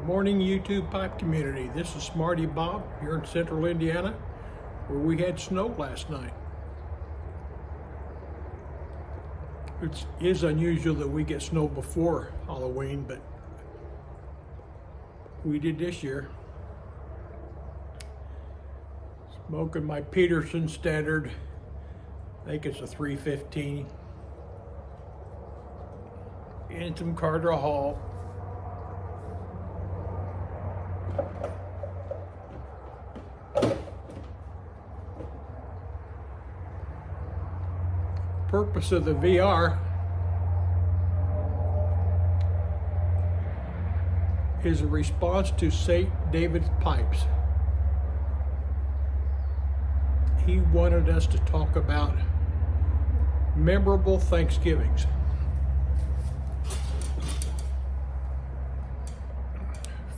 Morning YouTube pipe community. This is Smarty Bob here in central Indiana where we had snow last night. It is unusual that we get snow before Halloween, but we did this year. Smoking my Peterson Standard, I think it's a 315. And some Carter Hall. Purpose of the VR is a response to St. David's Pipes. He wanted us to talk about memorable Thanksgivings.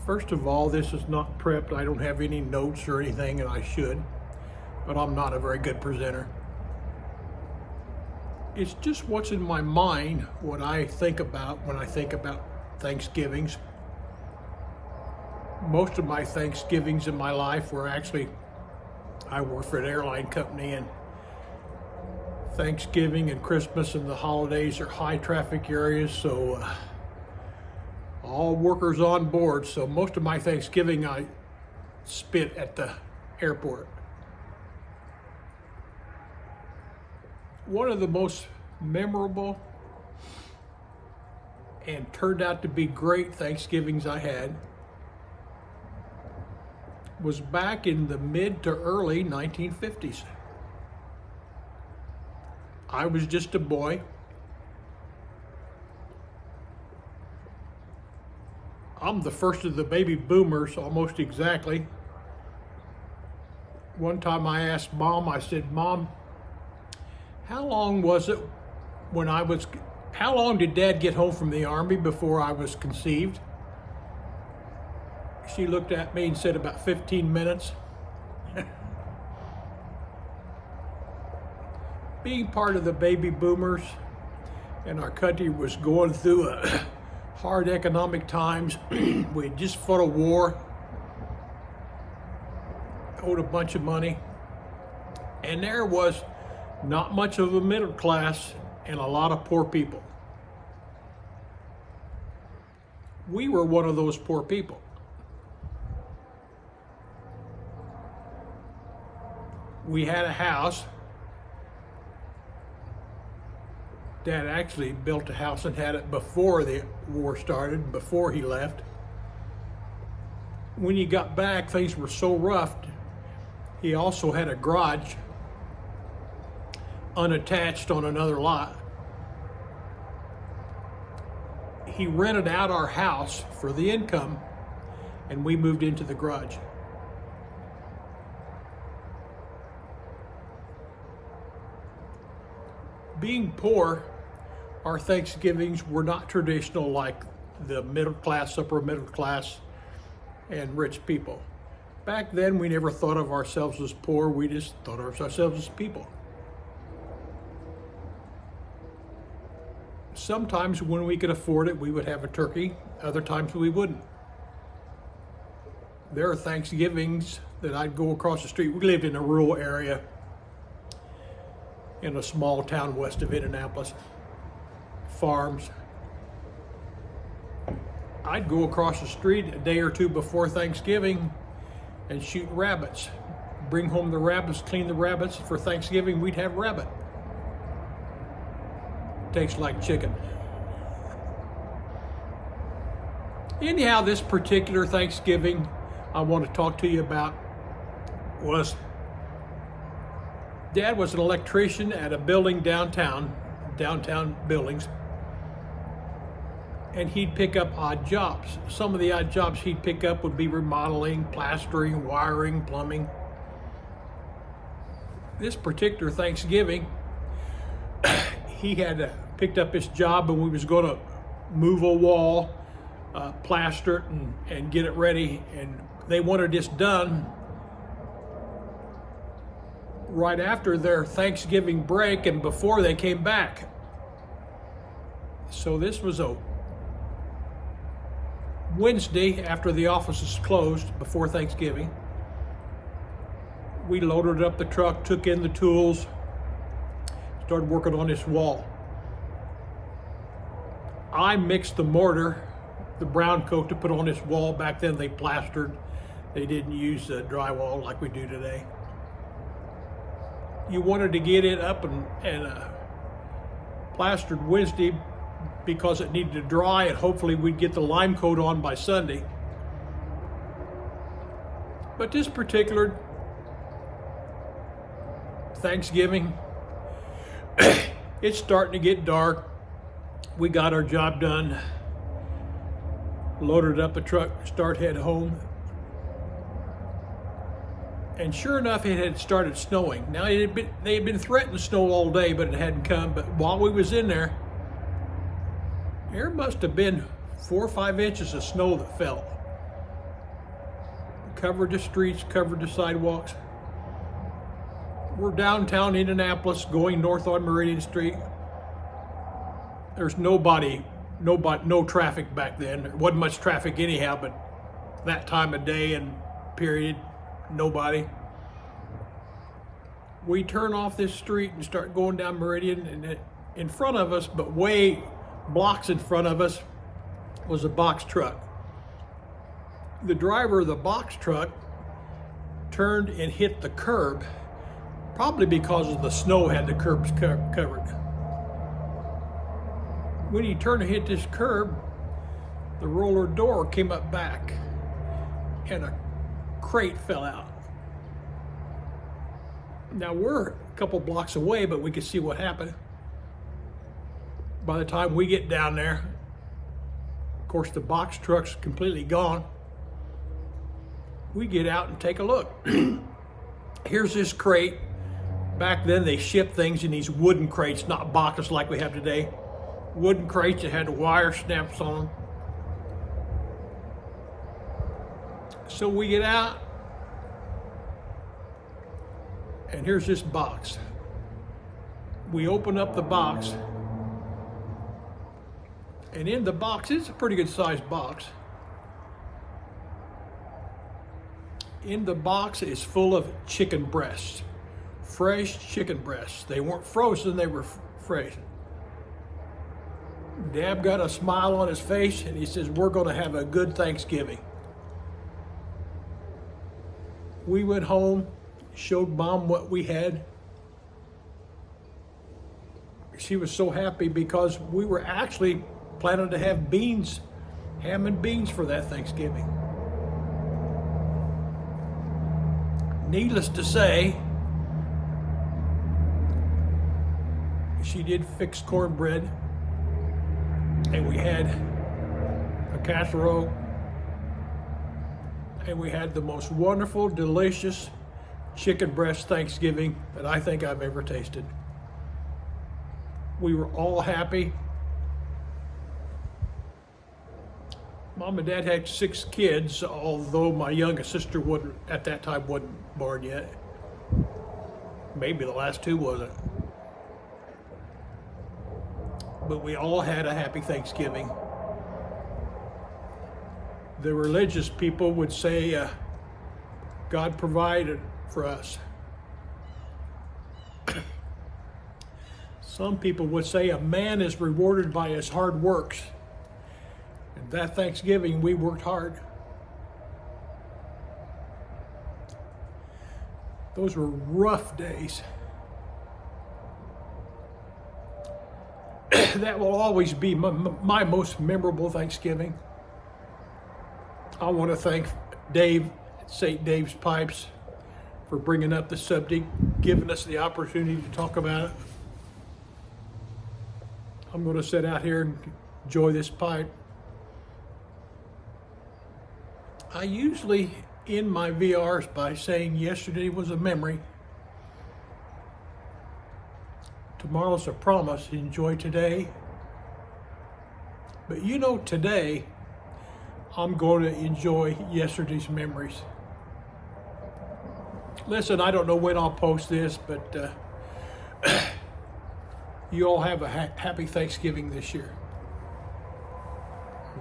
First of all, this is not prepped. I don't have any notes or anything, and I should, but I'm not a very good presenter. It's just what's in my mind, what I think about when I think about Thanksgivings. Most of my Thanksgivings in my life were actually, I work for an airline company, and Thanksgiving and Christmas and the holidays are high traffic areas, so all workers on board. So most of my Thanksgiving I spent at the airport. One of the most memorable and turned out to be great Thanksgivings I had was back in the mid to early 1950s. I was just a boy. I'm the first of the baby boomers, almost exactly. One time I asked Mom, I said, Mom, how long did Dad get home from the Army before I was conceived? She looked at me and said about 15 minutes. Being part of the baby boomers, and our country was going through a hard economic times. We had just fought a war, owed a bunch of money, and there was not much of a middle class and a lot of poor people. We were one of those poor people. We had a house. Dad actually built a house and had it before the war started, before he left. When he got back, things were so rough. He also had a garage unattached on another lot. He rented out our house for the income, and we moved into the garage. Being poor, our Thanksgivings were not traditional like the middle class, upper middle class, and rich people. Back then, we never thought of ourselves as poor. We just thought of ourselves as people. Sometimes when we could afford it, we would have a turkey. Other times we wouldn't. There are Thanksgivings that I'd go across the street. We lived in a rural area in a small town west of Indianapolis. Farms. I'd go across the street a day or two before Thanksgiving and shoot rabbits. Bring home the rabbits, clean the rabbits. For Thanksgiving, we'd have rabbit. Tastes like chicken. Anyhow, this particular Thanksgiving I want to talk to you about was Dad was an electrician at a building downtown buildings, and he'd pick up odd jobs. Some of the odd jobs he'd pick up would be remodeling, plastering, wiring, plumbing. This particular Thanksgiving, he had picked up his job, and we was going to move a wall, plaster it, and get it ready, and they wanted this done right after their Thanksgiving break and before they came back. So this was a Wednesday, after the offices closed before Thanksgiving, we loaded up the truck, took in the tools, started working on this wall. I mixed the mortar, the brown coat, to put on this wall. Back then they plastered. They didn't use drywall like we do today. You wanted to get it up and plastered Wednesday because it needed to dry, and hopefully we'd get the lime coat on by Sunday. But this particular Thanksgiving, it's starting to get dark. We got our job done, loaded up the truck, start head home. And sure enough, it had started snowing. Now, they had been threatening snow all day, but it hadn't come. But while we was in there must have been 4 or 5 inches of snow that fell. Covered the streets, covered the sidewalks. We're downtown Indianapolis, going north on Meridian Street. There's no traffic back then. There wasn't much traffic anyhow, but that time of day and period, nobody. We turn off this street and start going down Meridian, and in front of us, but way blocks in front of us, was a box truck. The driver of the box truck turned and hit the curb, probably because of the snow had the curbs covered. When he turned to hit this curb, the roller door came up back and a crate fell out. Now we're a couple blocks away, but we could see what happened. By the time we get down there, of course the box truck's completely gone. We get out and take a look. Here's this crate. Back then they shipped things in these wooden crates, not boxes like we have today. Wooden crates that had wire snaps on them. So we get out, and here's this box. We open up the box, and in the box, it's a pretty good sized box. In the box is full of chicken breasts, fresh chicken breasts. They weren't frozen, they were fresh. Dad got a smile on his face, and he says, "We're going to have a good Thanksgiving." We went home, showed Mom what we had. She was so happy because we were actually planning to have beans, ham and beans for that Thanksgiving. Needless to say, she did fix cornbread, and we had a casserole, and we had the most wonderful, delicious chicken breast Thanksgiving that I think I've ever tasted. We were all happy. Mom and Dad had 6 kids, although my youngest sister at that time wasn't born yet. Maybe the last 2 wasn't. But we all had a happy Thanksgiving. The religious people would say, God provided for us. Some people would say a man is rewarded by his hard works. And that Thanksgiving, we worked hard. Those were rough days. That will always be my most memorable Thanksgiving. I want to thank Dave at St. Dave's Pipes for bringing up the subject, giving us the opportunity to talk about it. I'm going to sit out here and enjoy this pipe. I usually end my VRs by saying yesterday was a memory. Tomorrow's a promise. Enjoy today. But you know, today, I'm going to enjoy yesterday's memories. Listen, I don't know when I'll post this, but you all have a happy Thanksgiving this year.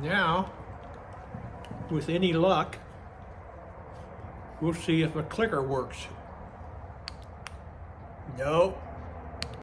Now, with any luck, we'll see if a clicker works. No,